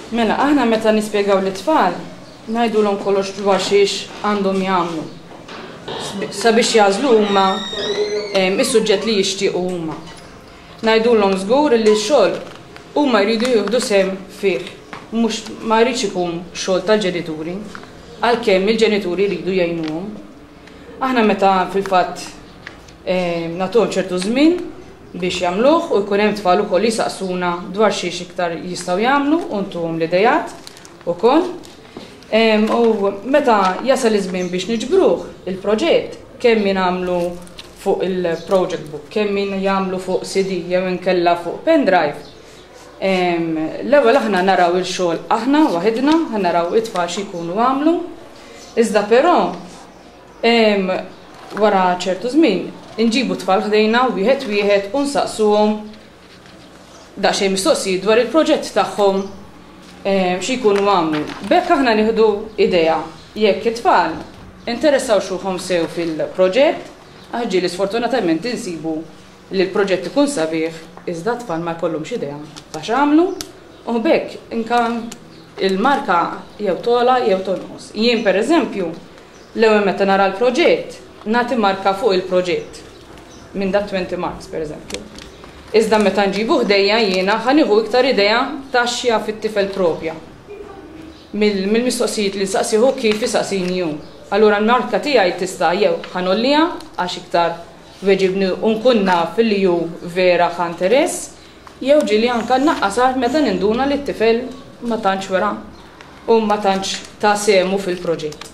Mela, aħna meta nispjegaw l-tfal, ngħidulhom kollox dwar xiex għandhom jagħmlu. Sabiex jażlu huma is-suġġett li jixtiequ huma. Ngħidulhom żgur li x-xogħol huma jridu jieħdu sehem fih, mhux ma jridx ikun xogħol tal-ġenituri, għalkemm il-ġenituri jridu jgħinuhom. Aħna meta fil-fatt nagħtuhom ċertu żmien biex jagħmluh u jkun hemm tfal ukoll jisaqsuna dwar xiex iktar jistgħu jagħmlu u ntuhom l-idejat ukoll. U meta jasal iż-żmien biex niġbruh il-proġett kemm min għamlu fuq il-project book, kemm min jagħmlu fuq CD jew inkella fuq pendrive. L-ewwel aħna naraw il-xogħol aħna waħedna, naraw it-tfal xi jkunu għamlu. Iżda però wara ċertu żmien inġibu tfal ħdejna wieħed u nsaqsuhom daqsxejn mistoqsijiet dwar il-proġett tagħhom xi jkunu għamlu. B'hekk aħna nieħdu idea jekk it-tfal interessaw xulhom sew fil-proġett, ġieli sfortunatament insibu li l-proġett ikun sabiħ iżda tfal ma jkollhomx idea ta' x'għamlu u b'hekk inkan il-marka jew tola jew tonqos. Jien pereżempju l-ewwel meta nara l-proġett nagħti marka fuq il-proġett minn dak 20 marks pereżempju. Iżda meta nġibu ħdejja jiena ħanieħu iktar idea ta' x'jaf fit-tifel propja. Mill-mistoqsijiet li saqsiħu kif isaqsini hu. Allura l-marka tiegħi tista' jew ħanolliha għax iktar weġibni u nkun naf li hu vera ħa interess, jew ġieli anke naqqasar meta ninduna li t-tifel ma tantx wera u ma tantx ta' sehemu fil-proġett.